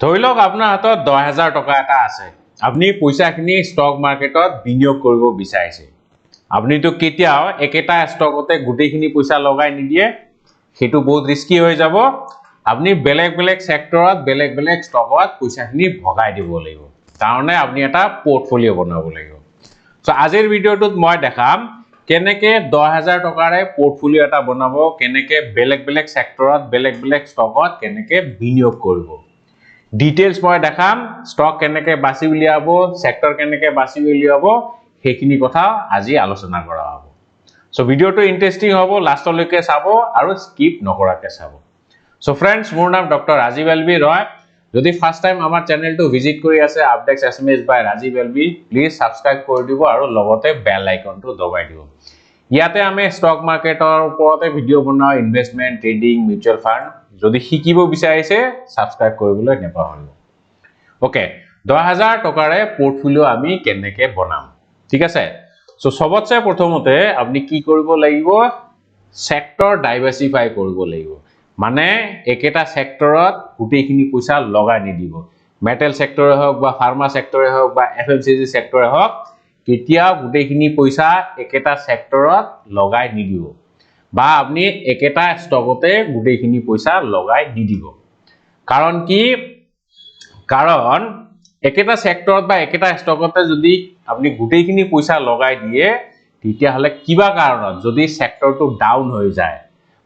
ধৰি লওক আপোনাৰ হাতত 10,000 টকা এটা আছে আপুনি পইচাখিনি ষ্টক মাৰ্কেটত বিনিয়োগ কৰিব বিচাৰিছে আপুনিতো কেতিয়াও একেটা ষ্টকতে গুটেইখিনি পইচা লগাই নিদিয়ে হেতু বহুত ৰিস্কি হৈ যাব আপুনি বেলেগ বেলেগ সেক্টৰত বেলেগ বেলেগ ষ্টকত পইচাখিনি ভগাই দিব লাগিব কাৰণে আপুনি এটা পোৰ্টফোলিও বনাব লাগিব সো আজিৰ ভিডিওটোত মই দেখাম কেনেকে 10,000 টকাৰে পোৰ্টফোলিও এটা বনাব কেনেকে বেলেগ বেলেগ সেক্টৰত বেলেগ বেলেগ ষ্টকত কেনেকে বিনিয়োগ কৰিব ডিটেইলস মই দেখাম স্টক কেনেকে বাছি উলিয়াব সেক্টৰ কেনেকে বাছি উলিয়াব হেখিনি কথা আজি আলোচনা কৰা হ'ব সো ভিডিওটো ইন্টাৰেষ্টিং হ'ব লাষ্টলৈকে চাব আৰু স্কিপ নকৰাকে চাব সো फ्रेंड्स মোৰ নাম ডক্টৰ ৰাজীৱ এলবি ৰয় যদি ফাৰ্স্ট টাইম আমাৰ চেনেলটো ভিজিট কৰি আছে Updex Assamese by Rajiv LB please subscribe কৰি দিব আৰু লগতে বেল আইকনটো দবাই দিব ইয়াতে আমি স্টক মাৰ্কেটৰ ওপৰতে ভিডিও বনাও ইনভেষ্টমেন্ট ট্ৰেডিং মিউচুৱেল ফান্ড যদি শিকিব বিচাৰিছে সাবস্ক্ৰাইব কৰিবলৈ নেপাহৰিব ওকে 10,000 টকাৰে পোৰ্টফোলিও আমি কেনেকে বনাম ঠিক আছে সো সবতছে প্ৰথমতে আপুনি কি কৰিব লাগিব সেক্টৰ ডাইভাৰ্সিফাই কৰিব লাগিব মানে একেটা সেক্টৰত গুটেইখিনি পইচা লগাই নিদিব মেটেল সেক্টৰে হওক বা ফাৰ্মা সেক্টৰে হওক বা এফএমসিজি সেক্টৰে হওক কেতিয়া গুটেইখিনি পইচা একেটা সেক্টৰত লগাই নিদিব বা আপুনি একেটা ষ্টকতে গুটেইখিনি পইচা লগাই নিদিব কাৰণ কি কাৰণ একেটা সেক্টৰত বা একেটা ষ্টকতে যদি আপুনি গুটেইখিনি পইচা লগাই দিয়ে তেতিয়া হলে কিবা কাৰণত যদি সেক্টৰটো ডাউন হৈ যায়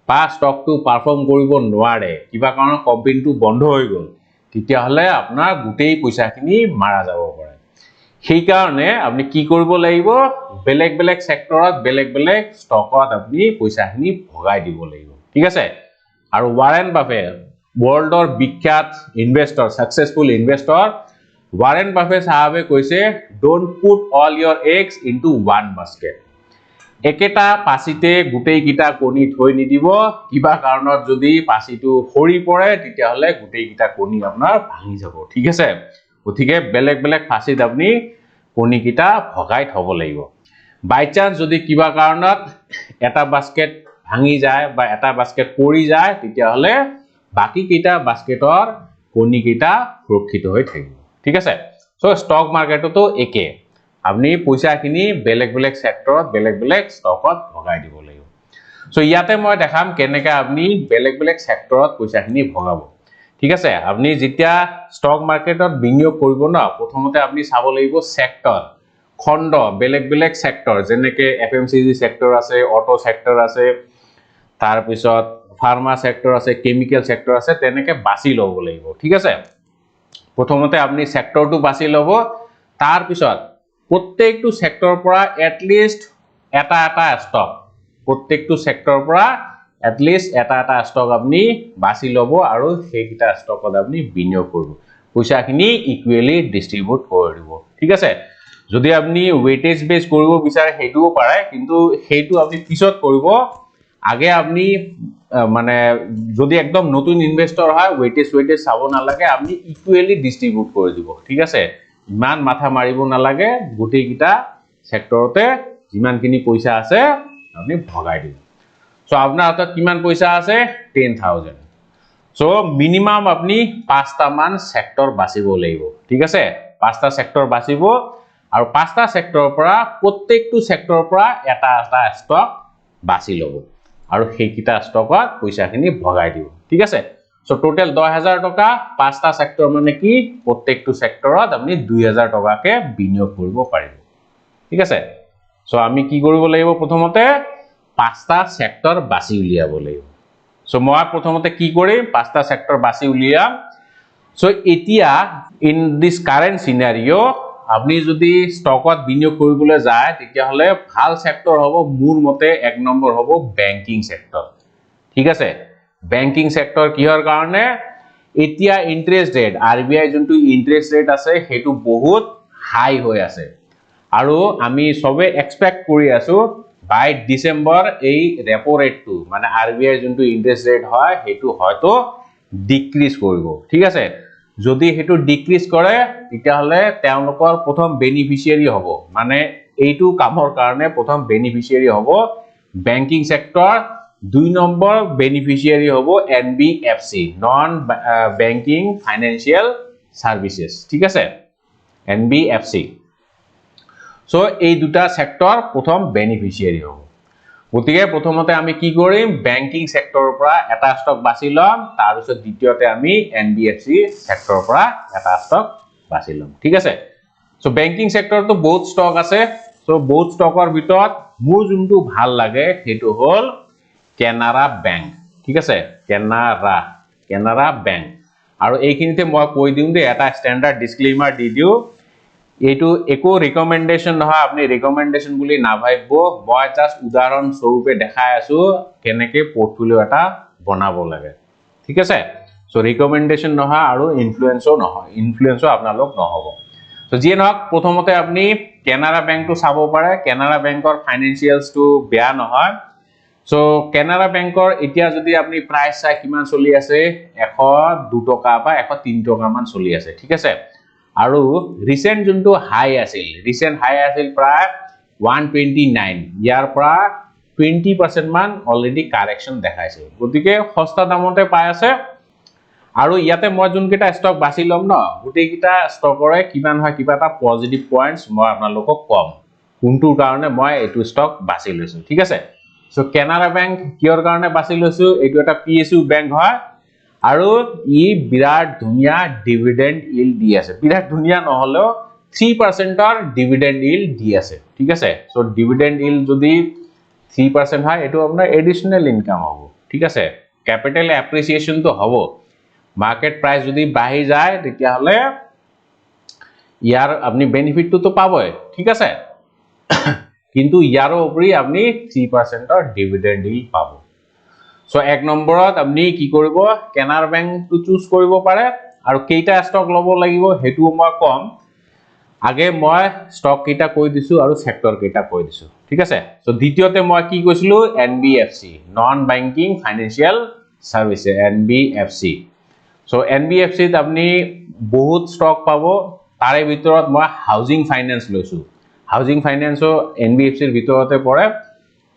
বা স্টকটো পাৰফৰ্ম কৰিব নোৱাৰে কিবা কাৰণত কোম্পানীটো বন্ধ হৈ গল তেতিয়া হলে আপোনাৰ গুটেই পইচাখিনি মাৰা যাব পাৰে সেই কাৰণে আপুনি কি কৰিব লাগিব বেলেগ বেলেগ সেক্টৰত বেলেগ বেলেগ ষ্টকত আপুনি পইচাখিনি ভগাই দিব লাগিব ঠিক আছে আৰু ওয়াৰেন বাফেট ওয়াৰ্ল্ডৰ বিখ্যাত ইনভেস্টৰ সাকসেসফুল ইনভেস্টৰ ওয়াৰেন বাফেট সাহেবে কৈছে don't put all your eggs into one basket একেটা পাছিতে গুটেই কিটা কণী থৈ নিদিব কিবা কাৰণত যদি পাছিটো হৰি পৰে তেতিয়া হলে গুটেই কিটা কণী আপোনাৰ ভাঙি যাব ঠিক আছে গতিকে বেলেগ বেলেগ পাছিত আপুনি কণী কিটা ভগাই থব লাগিব বাই চান্স যদি কিবা কাৰণত এটা বাস্কেট ভাঙি যায় বা এটা বাস্কেট পৰি যায় তেতিয়া হলে বাকি কিটা বাস্কেটৰ কণী কিটা সুৰক্ষিত হৈ থাকিব ঠিক আছে সো স্টক মাৰ্কেটতো একে আপনি পইচাখিনি বেলেগ বেলেগ সেক্টৰত বেলেগ বেলেগ ষ্টকত ভগাই দিব লাগিব সো ইয়াতে মই দেখাম কেনেকা আপনি বেলেগ বেলেগ সেক্টৰত পইচাখিনি ভগাব ঠিক আছে আপনি যেতিয়া স্টক মাৰ্কেটত বিনিয়োগ কৰিব না প্ৰথমতে আপনি চাব লাগিব সেক্টৰ খণ্ড বেলেগ বেলেগ সেক্টৰ যেনেকে এফএমসিজি সেক্টৰ আছে অটো সেক্টৰ আছে তাৰ পিছত ফাৰ্মা সেক্টৰ আছে কেমিক্যাল সেক্টৰ আছে তেনেকে বাছি লব লাগিব ঠিক আছে প্ৰথমতে আপনি সেক্টৰটো বাছি লব তাৰ পিছত প্ৰত্যেকটো সেক্টৰ পৰা এটলিষ্ট এটা স্টক প্ৰত্যেকটো সেক্টৰ পৰা এটলিষ্ট এটা স্টক আপনি বাছি লব আৰু সেইটা স্টকত আপনি বিনিয়োগ কৰিব পইচাখিনি ইকুৱেলি ডিস্ট্ৰিবিউট কৰি দিব ঠিক আছে যদি আপনি ওয়েটেজ বেস কৰিব বিচাৰে হেতুও পাৰে কিন্তু হেতু আপনি পিছত কৰিব আগে আপনি মানে যদি একদম নতুন ইনভেস্টৰ হয় ওয়েটেজ চাব নালাগে আপনি ইকুৱেলি ডিস্ট্ৰিবিউট কৰি দিব ঠিক আছে ইমান মাথা মাৰিব নালাগে গুটেই কিটা সেক্টৰতে যিমানখিনি পইচা আছে আপনি ভগাই দিব সো আপোনাৰ হাতত কিমান পইচা আছে 10,000 সো মিনিমাম আপনি 5টা মান সেক্টৰ বাছিব লাগিব ঠিক আছে 5টা সেক্টৰ বাছিব আৰু 5টা সেক্টৰৰ পৰা প্ৰত্যেকটো সেক্টৰৰ পৰা এটা ষ্টক বাছি লব আৰু সেইকিটা ষ্টকত পইচাখিনি ভগাই দিব ঠিক আছে সো টোটাল 10,000 টকা 5টা সেক্টৰ মানে কি প্ৰত্যেকটো সেক্টৰত আপনি 2,000 টকাকে বিনিয়োগ কৰিব পাৰিব ঠিক আছে সো আমি কি কৰিব লাগিব প্ৰথমতে 5টা সেক্টৰ বাছি উলিয়াব লাগিব সো মই প্ৰথমতে কি কৰিম 5টা সেক্টৰ বাছি উলিয়াম সো এতিয়া ইন দিস কাৰেন্ট সিনাৰিও আপনি যদি ষ্টকত বিনিয়োগ কৰিবলৈ যায় তেতিয়া হলে ভাল সেক্টৰ হ'ব মোৰ মতে এক নম্বৰ হ'ব বেংকিং সেক্টৰ ঠিক আছে বেংকিং সেক্টৰ কিহৰ কাৰণে এতিয়া ইন্টাৰেস্ট ৰেট আৰবিআই যোনটো ইন্টাৰেস্ট ৰেট আছে হেতু বহুত হাই হৈ আছে আৰু আমি সবে এক্সপেক্ট কৰি আছো বাই ডিসেম্বৰ এই ৰেপো ৰেটটো মানে আৰবিআই যোনটো ইন্টাৰেস্ট ৰেট হয় হেতু হয়তো ডিক্ৰিজ কৰিব ঠিক আছে যদি হেতু ডিক্ৰিজ কৰে তেতিয়া হলে তেওঁলোকৰ প্ৰথম বেনিফিচিয়াৰি হ'ব মানে এইটো কামৰ কাৰণে প্ৰথম বেনিফিচিয়াৰি হ'ব বেংকিং সেক্টৰ 2 নম্বৰ বেনিফিচিয়াৰি হ'ব NBFC non banking financial services ঠিক আছে এনবিএফসি সো এই দুটা সেক্টর প্রথম বেনিফিশিয়ারি হ'ব গতিকে প্ৰথমতে আমি কি কৰিম ব্যাংকিং সেক্টৰৰ পৰা এটা ষ্টক বাছি লম তাৰ পিছত দ্বিতীয়তে আমি এনবিএফসি সেক্টৰৰ পৰা এটা ষ্টক বাছি লম ঠিক আছে সো ব্যাংকিং সেক্টৰটো বহুত ষ্টক আছে সো বহুত ষ্টকৰ ভিতৰত মোৰ যোনটো ভাল লাগে সেইটো হ'ল কেনাৰা বেংক ঠিক আছে কেনাৰা বেংক আৰু এইখিনিতে মই কৈ দিম যে এটা স্ট্যান্ডাৰ্ড ডিসক্লেইমাৰ দি দিও এইটো একো ৰিকমেন্ডেশন নহয় আপুনি ৰিকমেন্ডেশন বুলি নাভাবিব মই জাস্ট উদাহৰণ স্বৰূপে দেখাই আছো কেনেকে পোৰ্টফোলিও এটা বনাব লাগে ঠিক আছে সো ৰিকমেন্ডেশন নহয় আৰু ইনফ্লুয়েন্সও আপোনালোক নহব সো যিয়ে নহক প্ৰথমতে আপুনি কেনাৰা বেংকটো চাব পাৰে কেনাৰা বেংকৰ ফাইনান্সিয়ালছটো বেয়া নহয় সো কেনাৰা বেংকৰ এতিয়া যদি আপুনি প্ৰাইস চাই কিমান চলি আছে 102 টকা বা 103 টকা মান চলি আছে ঠিক আছে আৰু ৰিসেন্ট যোনটো হাই আছিল প্ৰায় 129 ইয়াৰ পৰা 20% মান অলৰেডি কাৰেকশন দেখাইছে গতিকে সস্তা দামতে পাই আছে আৰু ইয়াতে মই যোন কেটা ষ্টক বাছি লম ন গুটেই কিটা ষ্টকৰে কিমান হয় কিবা এটা পজিটিভ পইণ্টস মই আপোনালোকক কম কোনটোৰ কাৰণে মই এইটো ষ্টক বাছি লৈছো ঠিক আছে সো কেনাৰা বেংক কিয়ৰ কাৰণে বাছি লৈছো এইটো এটা পিএসইউ বেংক হয় আৰু ই বিৰাট ধুনিয়া ডিভিডেন্ড ইল্ড দি আছে বিৰাট ধুনিয়া নহলেও 3% ৰ ডিভিডেন্ড ইল্ড দি আছে ঠিক আছে সো ডিভিডেন্ড ইল্ড যদি 3% হয় এটো আপোনাৰ এডিশনাল ইনকাম হ'ব ঠিক আছে ক্যাপিটাল এপ্রিসিয়েশন তো হ'ব মার্কেট প্রাইস যদি বাঢ়ি যায় তেতিয়া হলে ইয়াৰ আপনি বেনিফিট তো পাবই ঠিক আছে কিন্তু ইয়াৰ উপৰি আপনি 3% ৰ ডিভিডেন্ড ইল্ড পাব সো এক নম্বৰত আপনি কি কৰিব কেনাৰ বেংক টু চুজ কৰিব পাৰে আৰু কেইটা ষ্টক লব লাগিব হেতু মই কম আগে মই ষ্টক কেইটা কৈ দিছো আৰু সেক্টৰ কেইটা কৈ দিছো ঠিক আছে সো দ্বিতীয়তে মই কি কৈছিলো NBFC non banking financial service NBFC so NBFC ত আপনি বহুত ষ্টক পাব তাৰে ভিতৰত মই হাউজিং ফাইনান্স লৈছো হাউজিং ফাইনান্সও এনবিএফসিৰ ভিতৰতে পৰে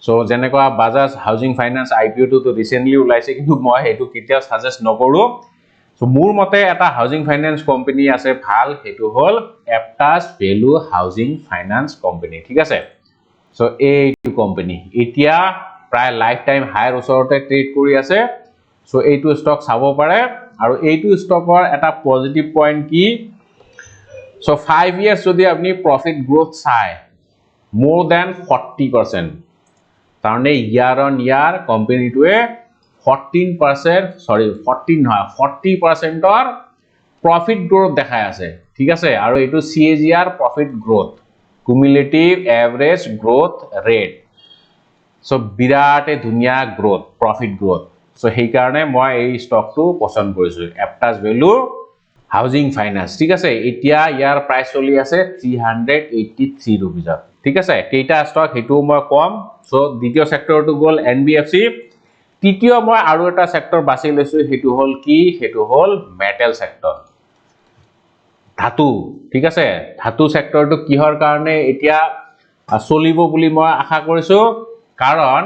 সো যেনেকুৱা বাজাজ হাউজিং ফাইনান্স আইপিও তো ৰিসেন্টলি ওলাইছে কিন্তু মই হেতু কেতিয়া সাজেস্ট নকৰো সো মোৰ মতে এটা হাউজিং ফাইনান্স কোম্পানী আছে ভাল হেতু হল এপটাস ভ্যালু হাউজিং ফাইনান্স কোম্পানী ঠিক আছে সো এইটো কোম্পানী এতিয়া প্ৰায় লাইফ টাইম হায়াৰ ওচৰতে ট্ৰেড কৰি আছে সো এইটো ষ্টক চাব পাৰে আৰু এইটো ষ্টকৰ এটা পজিটিভ পইণ্ট কি সো 5 ইয়াৰ্স যদি আপনি প্ৰফিট গ্ৰোথ চায় মোৰ দেন 40% তাৰমানে ইয়াৰ অন ইয়াৰ কোম্পানিটোৱে 40% ৰ প্ৰফিট গ্ৰোথ দেখাই আছে ঠিক আছে আৰু এইটো CAGR profit growth cumulative average growth rate so বিৰাটে ধুনিয়া গ্ৰোথ প্ৰফিট গ্ৰোথ সো সেই কাৰণে মই এই ষ্টকটো পছন্দ কৰিছো এপটাস ভ্যালু হাউজিং ফাইনান্স ঠিক আছে এতিয়া ইয়াৰ প্ৰাইস চলি আছে 383 रुपीस ঠিক আছে কেইটা ষ্টক হেতু মই কম সো দ্বিতীয় সেক্টৰটো গল এনবিএফসি তৃতীয় মই আৰু এটা সেক্টৰ বাছি লৈছো হেতু হল কি হেতু হল মেটেল সেক্টৰ ধাতু ঠিক আছে ধাতু সেক্টৰটো কিহৰ কাৰণে এতিয়া চলিব বুলি মই আশা কৰিছো কাৰণ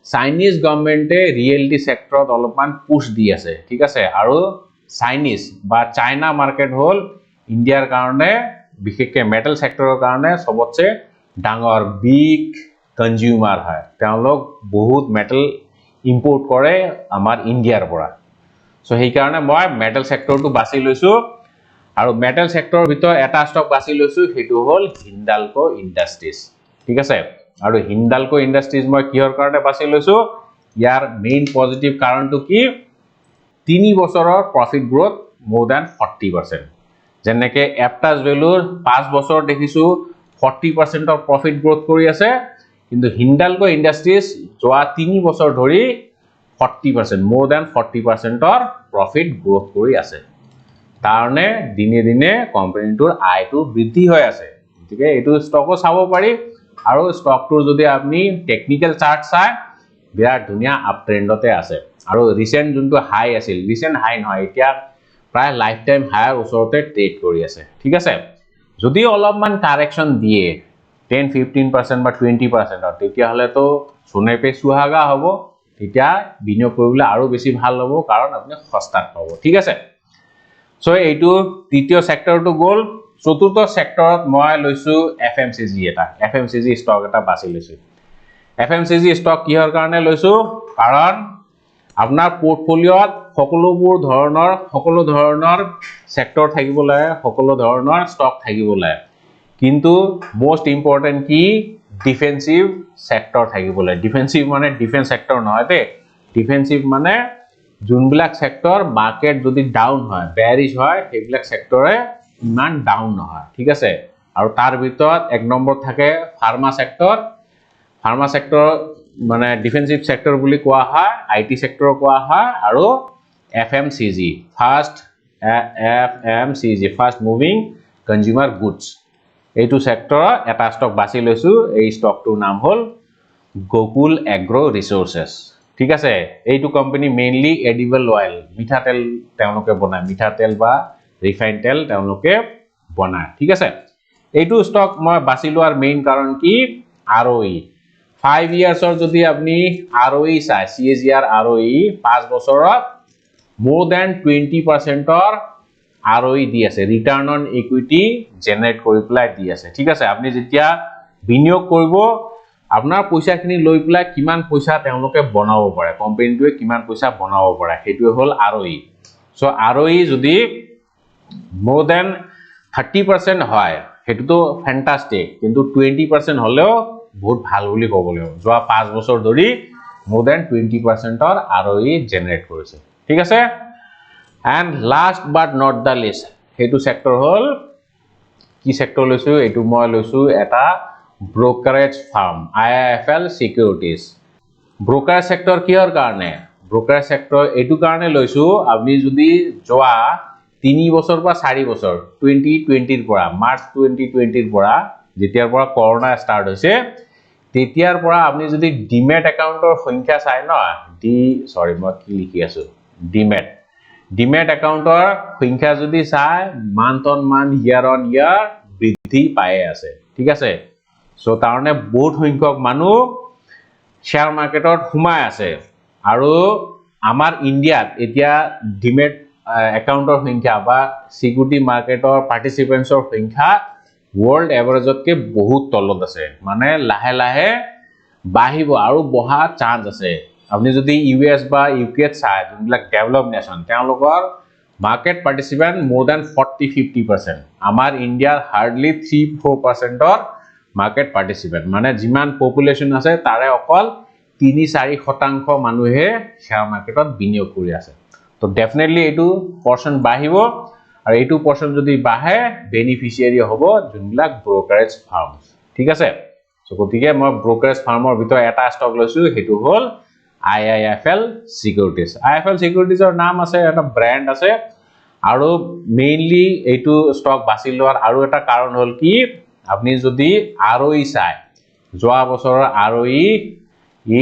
চাইনিজ গভৰ্নমেন্টে ৰিয়েলিটি সেক্টৰত অলপমান পুশ দি আছে ঠিক আছে আৰু চাইনিজ বা চাইনা মাৰ্কেট হল ইন্ডিয়াৰ কাৰণে বিশেষকৈ মেটেল সেক্টৰৰ কাৰণে সবতছে ডাঙৰ বিগ কনজিউমাৰ হয় তেওঁলোক বহুত মেটেল ইম্পোৰ্ট কৰে আমাৰ ইন্ডিয়াৰ পৰা সো সেই কাৰণে মই মেটেল সেক্টৰটো বাছি লৈছো আৰু মেটেল সেক্টৰৰ ভিতৰত এটা ষ্টক বাছি লৈছো হেতু হল হিন্দালকো ইন্ডাস্ট্ৰিজ ঠিক আছে আৰু হিন্দালকো ইন্ডাস্ট্ৰিজ মই কিহৰ কাৰণে বাছি লৈছো ইয়াৰ মেইন পজিটিভ কাৰণটো কি 3 বছৰৰ প্ৰফিট গ্ৰোথ মোৰ দেন 40% যেনেকে এপটাস ভ্যালুৰ 5 বছৰ দেখিছো 40% অফ প্ৰফিট গ্ৰোথ কৰি আছে কিন্তু হিন্দালকো ইন্ডাস্ট্ৰিজ যোৱা 3 বছৰ ধৰি 40% মোৰ দেন 40% অৰ প্ৰফিট গ্ৰোথ কৰি আছে তাৰনে দিনে দিনে কোম্পানীটোৰ আয়টো বৃদ্ধি হৈ আছে গতিকে এইটো ষ্টকও চাব পাৰি আৰু ষ্টকটোৰ যদি আপুনি টেকনিক্যাল চাৰ্ট চাই বিৰাট ধুনিয়া আপ ট্ৰেন্ডতে আছে আৰু ৰিসেন্ট যোনটো হাই আছিল ৰিসেন্ট হাই নহয় এতিয়া প্ৰায় লাইফ টাইম হায়াৰ ওচৰতে ট্ৰেড কৰি আছে ঠিক আছে যদি অলপমান কাৰেকশন দিয়ে 10-15% বা 20% তেতিয়া হলে তো সোনে পে সুহাগা হ'ব তেতিয়া বিনিয়োগ কৰিবলৈ আৰু বেছি ভাল হ'ব কাৰণ আপুনি সস্তাত পাব ঠিক আছে সো এইটো তৃতীয় সেক্টৰটো গ'ল চতুৰ্থ সেক্টৰত মই লৈছো FMCG এটা FMCG ষ্টক এটা বাছি লৈছো FMCG ষ্টক কিহৰ কাৰণে লৈছো কাৰণ আপোনাৰ পোৰ্টফলিওত সকলো ধৰণৰ সেক্টৰ থাকিব লাগে সকলো ধৰণৰ ষ্টক থাকিব লাগে কিন্তু মোস্ট ইম্পৰ্টেন্ট কি ডিফেন্সিভ সেক্টৰ থাকিব লাগে ডিফেন্সিভ মানে ডিফেন্স সেক্টৰ নহয় দে ডিফেন্সিভ মানে যোনবিলাক সেক্টৰ মাৰ্কেট যদি ডাউন হয় বেয়াৰিশ হয় সেইবিলাক সেক্টৰে ইমান ডাউন নহয় ঠিক আছে আৰু তাৰ ভিতৰত এক নম্বৰ থাকে ফাৰ্মা সেক্টৰ মানে ডিফেন্সিভ সেক্টৰ বুলি কোৱা হয় আইটি সেক্টৰ কোৱা হয় আৰু FMCG fast moving consumer goods এইটো সেক্টৰ এটা ষ্টক বাছি লৈছো এই ষ্টকটোৰ নাম হল গোকুল এগ্ৰো ৰিসোৰ্সেস ঠিক আছে এইটো কোম্পানী মেইনলি এডিবল অয়েল মিঠাতেল তেওঁলোকে বনায় মিঠাতেল বা ৰিফাইন্ড তেল তেওঁলোকে বনায় ঠিক আছে এইটো ষ্টক মই বাছি লোৱাৰ মেইন কাৰণ কি ROE 5 ইয়াৰ্ছৰ যদি আপুনি ROE চাই CAGR ROE 5 বছৰত more than 20%ৰ ROE দি আছে ৰিটাৰ্ণ অন ইকুইটি জেনাৰেট কৰি পেলাই দি আছে ঠিক আছে আপুনি যেতিয়া বিনিয়োগ কৰিব আপোনাৰ পইচাখিনি লৈ পেলাই কিমান পইচা তেওঁলোকে বনাব পাৰে কোম্পানীটোৱে কিমান পইচা বনাব পাৰে সেইটো হল ROE সো ROE যদি more than 30% হয় হেতুটো ফ্যান্টাস্টিক কিন্তু 20% হলেও বহুত ভাল বুলি ক'ব লাগিব যোৱা 5 বছৰ ধৰি more than 20%ৰ ROE জেনাৰেট কৰিছে ঠিক আছে and last but not the least হেতু সেক্টৰ হল কি সেক্টৰ লৈছো এটো মই লৈছো এটা ব্ৰোকাৰেজ ফাৰ্ম IIFL সিকিউৰিটিজ ব্ৰোকাৰ সেক্টৰ কিহৰ কাৰণে ব্ৰোকাৰ সেক্টৰ এটো কাৰণে লৈছো আপুনি যদি যোৱা 3 বছৰ বা 4 বছৰ 2020 ৰ পৰা মাৰ্চ 2020 ৰ পৰা যেতিয়াৰ পৰা কৰোনা স্টাৰ্ট হৈছে তেতিয়াৰ পৰা আপুনি যদি ডিমেট একাউন্টৰ সংখ্যা চাই ন মই কি লিখি আছো ডিমেট একাউন্টৰ সংখ্যা যদি চাই month on month year on year বৃদ্ধি পাই আছে ঠিক আছে সো তাৰনে বহুত সংখ্যক মানুহ শেয়াৰ মাৰ্কেটত সোমাই আছে আৰু আমাৰ ইন্ডিয়াত এতিয়া ডিমেট একাউন্টৰ সংখ্যা বা সিকিউৰিটি মাৰ্কেটৰ পাৰ্টিসিপেন্টছৰ সংখ্যা world এভাৰেজতকে বহুত তলত আছে মানে লাহে লাহে বাহিব আৰু বহা চান্স আছে আপনি যদি US বা UK চাই যোনবিলাক ডেভেলপ নেশন তেওঁলোকৰ মাৰ্কেট পাৰ্টিসিপেন্ট মোৰ দ্যান 40-50% আমাৰ ইন্ডিয়াৰ হাৰ্ডলি 3-4%ৰ মাৰ্কেট পাৰ্টিসিপেন্ট মানে যিমান পপুলেশন আছে তাৰে অকল 3-4% মানুহে শেয়াৰ মাৰ্কেটত বিনিয়োগ কৰি আছে তো ডেফিনেটলি এটো পৰসন বাহিব আৰু এটো পৰসন যদি বাহে বেনিফিচিয়াৰি হ'ব যোনবিলাক ব্ৰোকাৰেজ ফাৰ্মছ ঠিক আছে সো গতিকে মই ব্ৰোকাৰেজ ফাৰ্মৰ ভিতৰ এটা ষ্টক লৈছো হেতু হল IIFL সিকিউৰিটিজ IIFL সিকিউৰিটিজৰ নাম আছে এটা ব্ৰ্যান্ড আছে আৰু মেইনলি এইটো ষ্টক বাছি লোৱাৰ আৰু এটা কাৰণ হল কি আপনি যদি ROE চাই যোৱা বছৰৰ ROE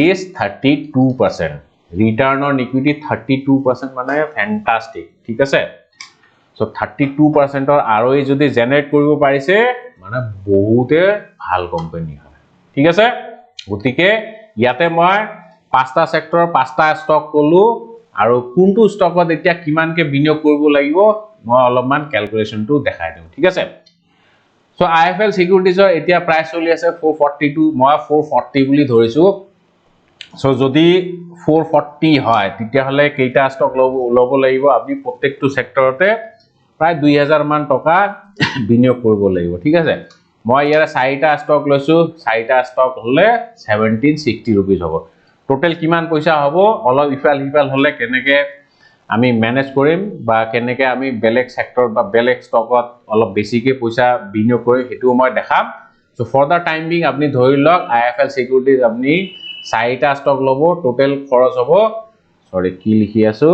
is 32% return on equity 32% মানে ফ্যান্টাস্টিক ঠিক আছে সো 32%ৰ ROE যদি জেনাৰেট কৰিব পাৰিছে মানে বহুতে ভাল কোম্পানী হয় ঠিক আছে গতিকে ইয়াতে মই পাঁচটা সেক্টৰ পাঁচটা ষ্টক কলো আৰু কোনটো ষ্টকত এতিয়া কিমানকে বিনিয়োগ কৰিব লাগিব মই অলপমান ক্যালকুলেশনটো দেখাই দিম ঠিক আছে সো IIFL সিকিউৰিটিজৰ এতিয়া প্ৰাইস চলি আছে 442 মই 440 বুলি ধৰিছো সো যদি 440 হয় তেতিয়া হলে কেইটা ষ্টক লব লাগিব আপনি প্ৰত্যেকটো সেক্টৰতে প্ৰায় 2000 মান টকা বিনিয়োগ কৰিব লাগিব ঠিক আছে মই ইয়াৰ 4টা ষ্টক লৈছো 4টা ষ্টক হলে 1760 रुपीस হ'ব টোটাল কিমান পইচা হ'ব অলপ ইফাল হলে কেনেকে আমি ম্যানেজ কৰিম বা কেনেকে আমি বেলেগ সেক্টৰ বা বেলেগ ষ্টকত অলপ বেছিকে পইচা বিনিয়োগ কৰিম হেতু মই দেখাম so for the time being আপনি ধৰি লওক IIFL সিকিউৰিটিজ আপনি 4টা ষ্টক লব টোটাল খৰচ হ'ব সৰি কি লিখি আছো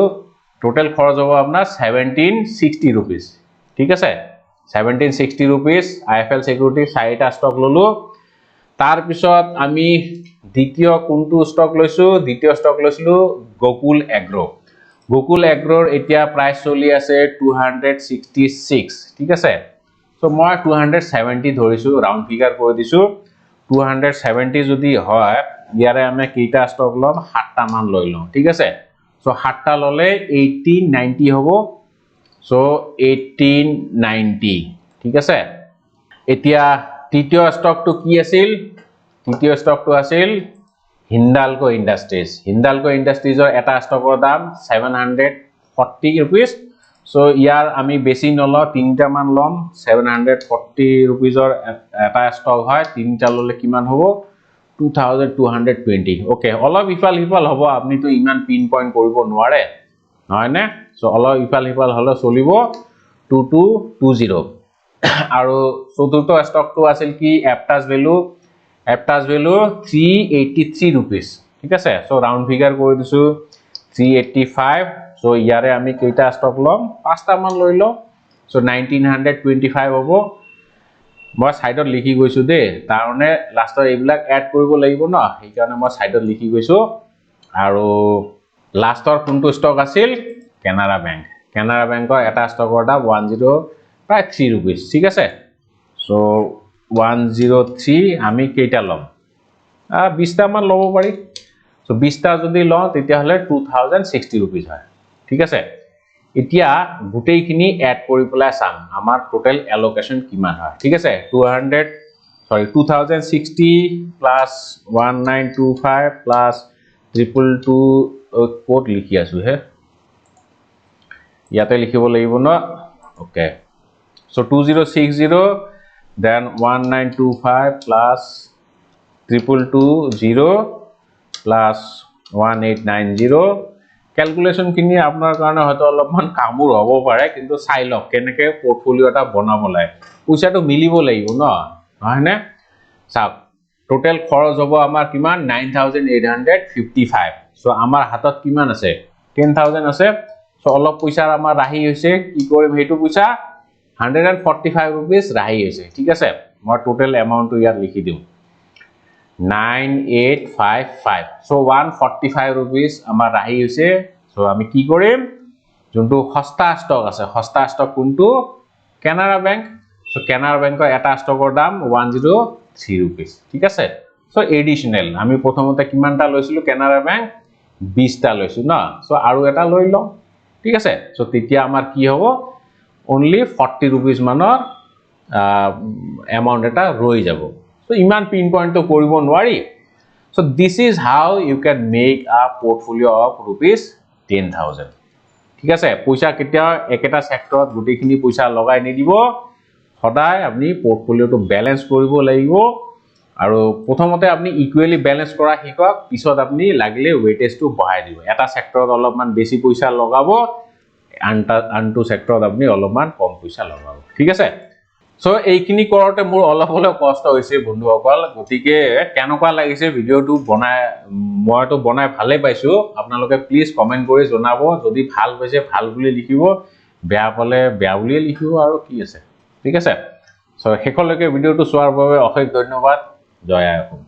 টোটাল খৰচ হ'ব আপোনাৰ 1760 रुपीस ঠিক আছে 1760 रुपीस IIFL সিকিউৰিটি 4টা ষ্টক ললো তাৰ পিছত আমি দ্বিতীয় কোনটো ষ্টক লৈছো দ্বিতীয় ষ্টক লৈছিলো গোকুল এগ্ৰোৰ এতিয়া প্ৰাইস চলি আছে 266 ঠিক আছে সো মই 270 ধৰিছো ৰাউন্ড ফিগাৰ কৰি দিছো 270 যদি হয় ইয়াৰে আমি কেইটা ষ্টক লম 7টা মান লৈ লম ঠিক আছে সো 7টা ললে 1890 হ'ব সো 1890 ঠিক আছে এতিয়া তৃতীয় স্টকটো কি আছিল তৃতীয় স্টকটো আছিল হিন্দালকো ইন্ডাষ্ট্ৰিজৰ এটা ষ্টকৰ দাম 740 rupees সো ইয়াৰ আমি বেছি নলও তিনটা মান লম 740 rupeesৰ এটা ষ্টক হয় তিনটা ললে কিমান হ'ব 2220 ওকে অলপ ইফাল হিফাল হ'ব আপনি তো ইমান পিন পয়েন্ট কৰিব নোৱাৰে নহয় নে সো অলপ ইফাল হিফাল হলে চলিব 2220 আৰু চতুৰ্থ ষ্টকটো আছিল কি এপটাস ভ্যালু 383 rupees ঠিক আছে সো রাউন্ড ফিগার কৰি দিছো 385 সো ইয়াৰে আমি কেইটা ষ্টক লম পাঁচটা মান লৈ ল সো 1925 হ'ব মই সাইডত লিখি গৈছো দে তাৰনে লাষ্টৰ এইবিলাক এড কৰিব লাগিব ন এই কাৰণে মই সাইডত লিখি গৈছো আৰু লাষ্টৰ কোনটো ষ্টক আছিল কানাড়া বেংকৰ এটা ষ্টকৰ দাম 103 rupees ঠিক আছে সো 103 আমি কেইটা লম 20 টা মান লব পাৰি সো 20 টা যদি ল তেতিয়া হলে 2060 rupees হয় ঠিক আছে এতিয়া গুটেইখিনি এড কৰি পেলাই চাম আমাৰ টোটাল এলোকেশন কিমান হয় ঠিক আছে 2060 প্লাস 1925 প্লাস 222 কোড লিখি আছো হে ইয়াতে লিখিব লাগিব ন okay so 2060 then 1925 plus 2220 plus 1890 calculation কিনি আপনার কারণে হয়তো অলপমান কামুৰ হ'ব পাৰে কিন্তু চাই লওক কেনেকে পোর্টফোলিও এটা বনাব লাগে পইচাটো মিলিব লাগিব ন হয়নে চাওক টোটাল খৰচ হ'ব আমাৰ কিমান 9855 সো আমাৰ হাতত কিমান আছে 10000 আছে সো অলপ পইচাৰ আমাৰ ৰাহি হৈছে কি কৰিম হেতু পইচা 145 rupees ৰাহি হৈছে ঠিক আছে মই টোটাল এমাউন্ট ইয়াত লিখি দিম 9855 সো 145 rupees আমাৰ ৰাহি হৈছে সো আমি কি কৰিম যোনটো সস্তা ষ্টক আছে সস্তা ষ্টক কোনটো কানাড়া বেংক সো কানাড়া বেংকৰ এটা ষ্টকৰ দাম 103 rupees ঠিক আছে সো এডিশনাল আমি প্ৰথমতে কিমানটা লৈছিলো কানাড়া বেংক 20 টা লৈছো না সো আৰু এটা লৈ লম ঠিক আছে সো তেতিয়া আমাৰ কি হ'ব only 40 rupees manor amount eta roi jabo so iman pin point to koribo nwari so this is how you can make a portfolio of rupees 10000 ঠিক আছে পয়সা কেতিয়া একটা সেক্টৰত গুটিখিনি পয়সা লগাই নি দিব সদায় আপনি পোৰ্টফোলিওটো ব্যালেন্স কৰিব লাগিব আৰু প্ৰথমতে আপনি ইকুৱেলি ব্যালেন্স কৰা শিকক পিছত আপনি লাগিলে ওয়েটেজটো বঢ়াই দিব এটা সেক্টৰত অলপমান বেছি পয়সা লগাব আনটো সেক্টৰত আপনি অলপমান কম পয়সা লগাব ঠিক আছে সো এইখিনি কৰতে মোৰ অলপ হলে কষ্ট হৈছে বন্ধুসকল গতিকে কেনেকুৱা লাগিছে ভিডিওটো বনাই মইতো বনাই ভালে পাইছো আপোনালোকে প্লিজ কমেন্ট কৰি জনাব যদি ভাল হৈছে ভাল বুলি লিখিব বেয়া পালে বেয়া বুলি লিখিব আৰু কি আছে ঠিক আছে সো হেকলৈকে ভিডিওটো চোৱাৰ বাবে অশেষ ধন্যবাদ জয় আই অসম